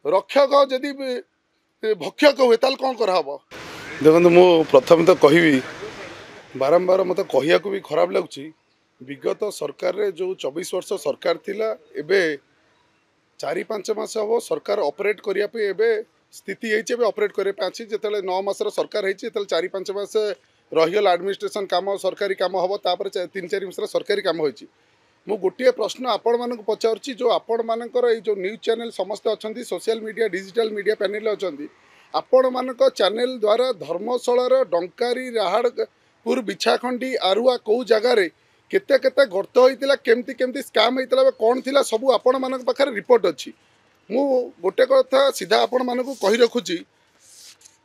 रक्षक जदि भक्षक हुए ताल कौन कराब देखो मु प्रथम तो कहबी बारंबार मत कहया भी खराब लगुच विगत सरकार रे जो 24 वर्ष सरकार थिला एबे 4-5 मास हम सरकार ऑपरेट करने स्थिति है ऑपरेट करने जिते 9 मासर सरकार होती 4-5 मास रहीगला एडमिनिस्ट्रेशन काम सरकारी काम हम तापर 3-4 मास सरकारी काम होती मु गोटे प्रश्न आपण मानक पचारुची जो आपण मानकर जो न्यूज चैनल समस्त अच्छा social media digital media panel अच्छा आपण मानक चैनल द्वारा धर्मशालार डंकारी राहाड़पुर बिछाखंडी आरुआ कौ जगार केते केते गर्त होता केमती केमती स्काम होता कौन थी सब आपण मान पाखे रिपोर्ट अच्छी मु गोटे कथा सीधा आपण मानक कही रखुची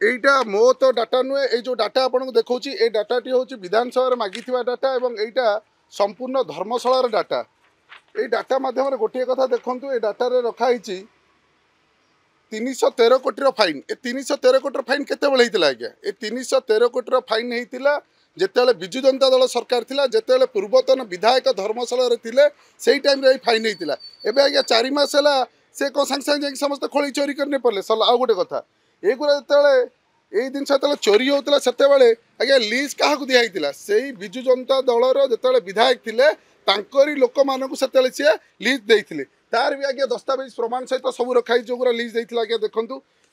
एटा मो तो डाटा नुहे ये जो डाटा आपको देखा ये डाटाटी हूँ विधानसभा मागी डाटा और यहाँ संपूर्ण धर्मशालार डाटा ये डाटा मध्यम गोटे कथा देखूँ ये डाटार रखाई 313 कोटी फाइन ए 313 कोटी फाइन केत आज्ञा ये 313 कोटी फाइन होता जिते विजु जनता दल सरकार थिला जिते पूर्वतन विधायक धर्मशाला थिले से टाइम फाइन होता एवं आज्ञा 4 मास है से कौन सांगे सांगे समस्त खोली चोरी करने पड़े सर आउ गोटे कथा एगुरा जो यही जिन चोरी होता से आज्ञा लीज क्या दिखाई से विजु जनता दलर जो विधायक थे तांकरी लोक मानक से लीज देते तार भी आज्ञा दस्तावेज प्रमाण सहित सब रखाई जो लीज देते आज्ञा देखूँ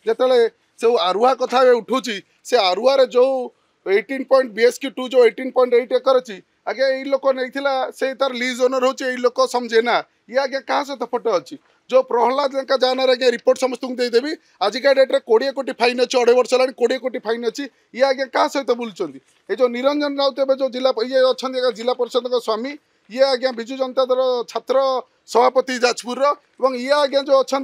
जिते से आरुआ कथा उठूँ से आरुआर जो 18 BSQ2 जो 18.8 एकर अच्छी आज्ञा यही लोक नहीं से तार लीज ओनर हो लोक समझे ना ये आज्ञा क्या सहित फोटो अच्छी जो प्रहलाद लेंका जानर आज्ञा रिपोर्ट समस्त देदेवी आजिका डेट्रे 20 कोटी फाइन अच्छी 2.5 वर्ष है 20 कोटी फाइन अच्छी ये आज्ञा क्या सहित बुलूँ ये जो निरंजन राउत एवं जो जिला ये अच्छा जिला परिषद स्वामी ये आज्ञा विजु जनता दल छात्र सभापति जाजपुर ये आज्ञा जो अच्छा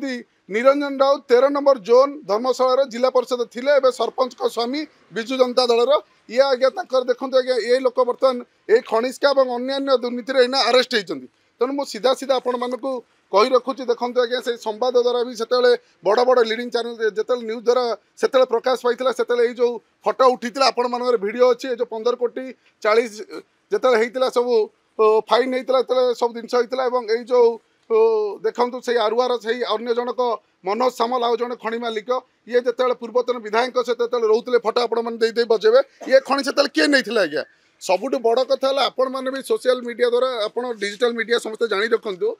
निरंजन राउत 13 नंबर जोन धर्मशाला जिला परिषद थे सरपंच का स्वामी विजु जनता दलर ये आज्ञा देखो आज्ञा ये लोक बर्तमान ये खनिष्का और अन्य दुर्नीति अरेस्ट होती तेणु मुझे सीधा सीधा आपण मानक कही रखुची देखो आज्ञा से संवाद द्वारा भी से बड़ बड़ लिडिंग चैनल जो न्यूज द्वारा से प्रकाश पाई से जो फटो उठी आपण मान भिड अच्छी जो 15 कोटी 40 जो होता सब फाइन होता सब जिन होता है जो देखु से आरुआर से अन्य जनक मनोज सामल आउ जन खଣି मालिक ये जो पूर्वतन विधायक से रोते फटो आपण बजेबे ये खଣି से किए नहीं आज्ञा सबुठ बड़ कथा आपण मैंने भी सोशल मीडिया द्वारा आप डिजिटल मीडिया समस्त जानी रखु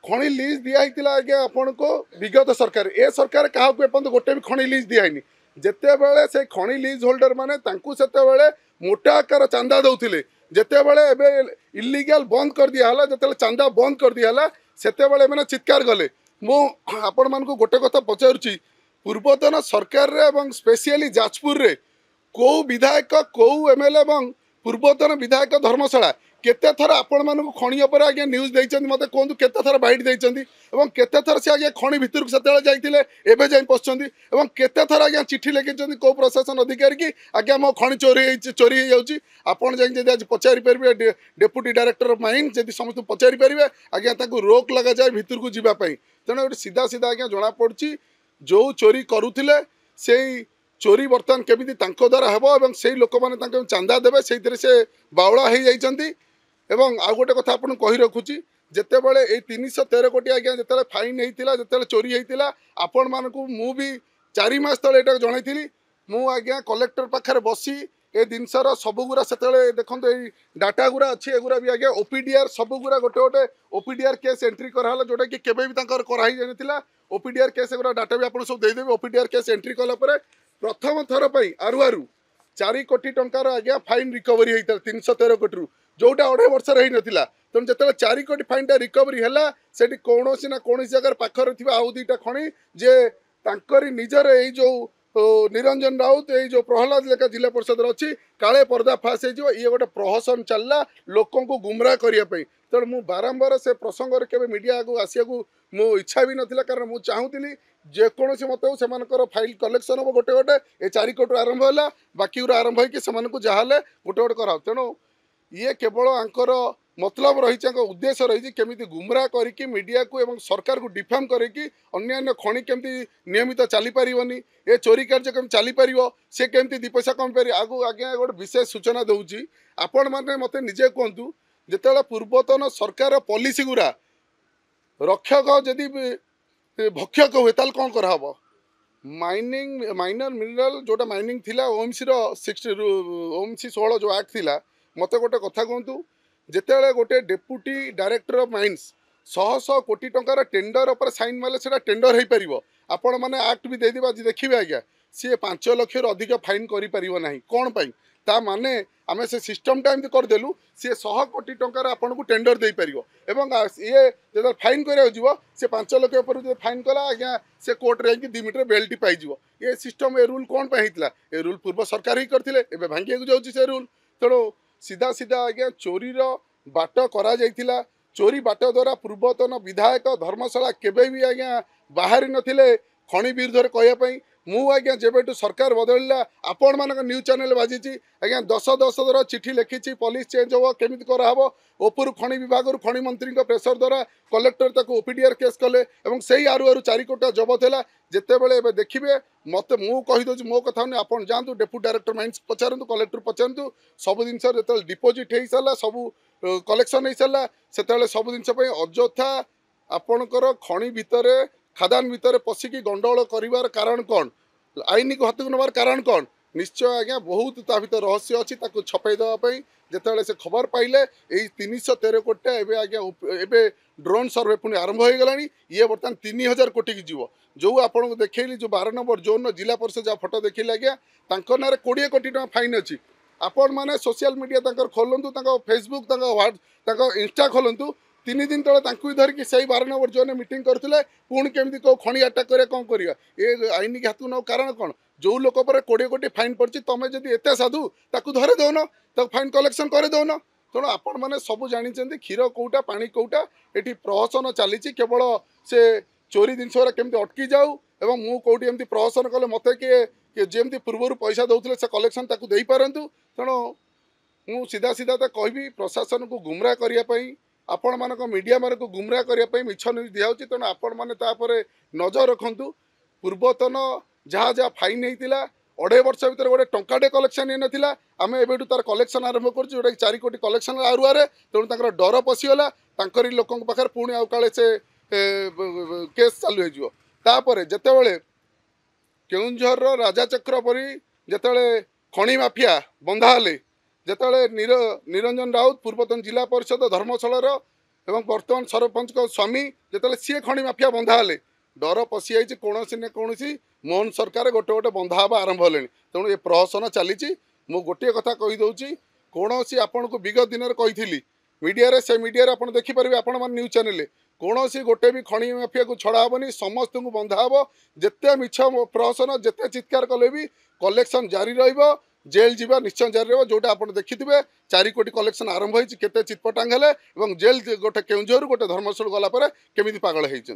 खଣି लीज दिखाई आज्ञा आपण को विगत सरकार ए सरकार क्या गोटे भी खଣି लीज दिखाई जिते बड़े से खଣି लीज होल्डर मैंने से मोटा आकार चांदा दौले जिते बड़े इलिगाल बंद कर दिया जो चांदा बंद कर दिया से मैंने चित्कार गले आपण मान गोटे कथा पचारुची पूर्वतन सरकार रे स्पेशली जाजपुर रे कौ विधायक कौ एमएलए पूर्वतन विधायक धर्मशाला केते थर आपण मानक खणी उपर आज्ञा न्यूज देइचंदी मते कोंतु केते थर बाइट देइचंदी एवं केते थर से आज्ञा खणी भितर को सतेले जाइतिले एबे जाई पछचंदी एवं केते थर आज्ञा चिट्ठी लिखिचंदी को प्रशासन अधिकारी की आज्ञा मो खणी चोरी हो जाउची आपण जाई जदी आज पचारि परबे डेप्यूटी डायरेक्टर ऑफ माइन जदी समस्त पचारि परबे आज्ञा ताको रोक लगा जाए भितर को जीवा पई तेनो सीधा सीधा आज्ञा जणा पड़ची जो चोरी करूथिले सेई चोरी बर्तमान केमिति तांको द्वारा हेबो एवं सेई लोक माने तांको चांदा देबे सेइतरे से बावळा हेई जाइचंदी एवं आउ गोटे कथा आपन कही रखुची जिते बड़े ये 313 कोटी आज्ञा जिते फाइन होता जिते चोरी होता आपण मानक मु भी 4 मास तले एटा जणाइथिली मु आज्ञा कलेक्टर पाखरे बसी ए जिनसर सबुगुरा से देखो डाटा गुरा अच्छी एगुरा भी आज्ञा ओपीडीआर सबुगुरा गोटे गोटे ओपीडीआर केस एंट्री कराला जोटा कि केबे भी तांकर कराई जानिथिला ओपीडीआर केस एगुरा डाटा भी आपन सब देदेबे ओपीडीआर केस एंट्री कला परे प्रथम थर पई आरुआरु 4 कोटी टंकार आज्ञा फाइन रिकवरी होता 313 कोटी जोटा 2.5 वर्ष रही नाला तेणु जो 4 कोटी फाइनटा रिकवरी है से कौन ना कौन जगह पाखर थी आउ 2टा खଣି जे तांकरी निजर यही जो निरंजन राउत ये जो प्रहलाद लेखा जिला परिषद अच्छी काले पर्दा फास हो ये गोटे प्रहसन चलला लोक गुमराह करने तेणु मु बारंबार से प्रसंग के मीडिया आगे आसिया मो इच्छा भी नाला कारण मुझे चाहूली जेकोसी मत से फाइल कलेक्शन हम गोटे गोटे ये 4 कोटी आरंभ है बाकी आरंभ होकर जहाँ गोटे गोटे कराओ तेणु ये केवल आंकर मतलब रही उद्देश्य रही केमी गुमराह करके मीडिया को एवं सरकार को डिफेम करके अन्य खଣି केमती नियमित चली पारनी ये चोरी कार्य केमी चली पार से केमती 2 पैसा कम पार आगु आज्ञा गोटे विशेष सूचना दूसरी आपण मैंने मत निजे कहतु जिते पूर्वतन सरकार पॉलिसी गुरा रक्षक जदि भक्षक हुए ताल कौन कराहब माइनिंग माइनर मिनराल जोटा माइनिंग थिला ओएमसी रो 60 ओएमसी 16 जो एक्ट थिला मते गोटे कथा कहतु जेतेबेले गोटे डेप्यूटी डायरेक्टर ऑफ माइन्स 100 कोटी टंकार टेंडर पर साइन माले सेटा टेंडर हो पार आपण मैंने एक्ट भी देदेबा देखिए आज्ञा सी 5 लाख अधिक फाइन कर कौन पाई ता माने आमे से सिस्टमटा एमती करदेलु सी 100 कोटी टंकार आपन को टेंडर दे पारिबो एवं ये जब फाइन करिया जीवो से 5 लाख ऊपर जो फाइन कला आज्ञा से कोर्ट रे 2 मीटर बेल्ट पाई जीवो ये सिस्टम ए रूल कौन पे हितला ए रूल पूर्व सरकार ही करथिले एबे भांगिया को जाउची से रूल तेणु सीधा सीधा आज्ञा चोरी रो बाट करा जाइथिला चोरी बाट द्वारा पूर्वतन विधायक धर्मशाला केबे भी आज्ञा बाहरी नथिले खणी विरुद्ध कहया मु आज्ञा जेबेटू सरकार बदलला आपण मान न्यूज चैनल बाजी आज्ञा 10 चिठी लिखी पुलिस चेंज हो केमी कराब ओपुर खଣି विभाग खଣି मंत्री प्रेसर द्वारा कलेक्टर तक ओपीडीआर केस कले और से आरु 4 कोटी जबत है जितेबले देखिए मत मु कहीदे मो कथा नहीं आप जातु डेप्यूटी डायरेक्टर माइन्स पचारतु कलेक्टर पचारतु सब जिन जो डिपोजिट हो सारा सब कलेक्शन हो सारा से सब जिन अଯଥା आपणकर खଣି भितर खादान भितर पशिकी गंडगोल कर कारण कौन आईन को हाथ को नबार कारण कौन निश्चय आज्ञा बहुत ता भीतर रहस्य अच्छी छपाई देवाई जिते से खबर पाइले 313 कोटी एवं आज्ञा एवं ड्रोन सर्वे पुणी आरंभ हो गला ये बर्तमान 3000 कोटी की जीव जो आपको देखली जो 12 नंबर जोन जिला परिषद जहाँ फोटो देखिले आज्ञा ना 20 कोटी टाँग फाइन अच्छी आपण मैंने सोशल मीडिया खोलतु फेसबुक इंस्टा खोलतु 3 दिन तले धरिकी से 12 नंबर जोन मीटिंग करते पुणी केमी कौ खणी अटैक कर कौन कर ये आईन की हाथ न कारण कौन जो लोक पर 20 कोटी फाइन पड़ी तुम जब एत साधु ताकू धरे दौन फाइन कलेक्शन कर दौन तेणु आपण मैंने सब जानी क्षीर कौटा पानी कौटा ये प्रहसन चली केवल से चोरी जिनस केमी अटकी जाऊ एवं मु कौटी एमती प्रहसन कले मत किए जमी पूर्व पैसा दौले से कलेक्शन दे पारतु तेणु मु सीधा सीधा कहि प्रशासन को गुमराह करने आपण मानक मीडिया मानक गुमराह करने मिछ न्यूज दिखाई तेणु आपण मैंने नजर रखु पूर्वतन जहाँ जहाँ फाइन होता 2.5 वर्ष भर गोटे टंकाटे कलेक्शन होना आम एवं तार कलेक्शन आरंभ कर 4 कोटी कलेक्शन आरुआरे तेणु डर पशिगला लोकों पाखे पुणी आउ काले से केस चालू होपर जितेबले केउंझर राजा चक्र परी जिते खणी माफिया बंधा हेले जिते निरंजन राउत पूर्वतन जिला परिषद धर्मशालार एवं वर्तमान सरपंच स्वामी जिते सी खणी माफिया बंधा हेले डर पशि जाइए कौन न कौन मोहन सरकार गोटे गोटे बंधा हवा आरंभ हेले तेणु ये प्रहसन चली मु गोटे कथा कहीदे कौन आपन को विगत दिन कही मीडिया से मीडिया आप देखिपारे आपण मैंने न्यूज चैनल कौन गोटे भी खणी माफिया को छड़ा हेनी समस्त को बंधा हे जिते मिछ प्रहसन जिते चित्कार कले भी कलेक्शन जारी रहा जेल जीवा निश्चय जारी रहा जोटा आप देखिथे 4 कोटी कलेक्शन आरंभ होते चितपटांग हेले जेल गोटे केउंझर गोटे धर्मशाला गलापर केमी पागल होती।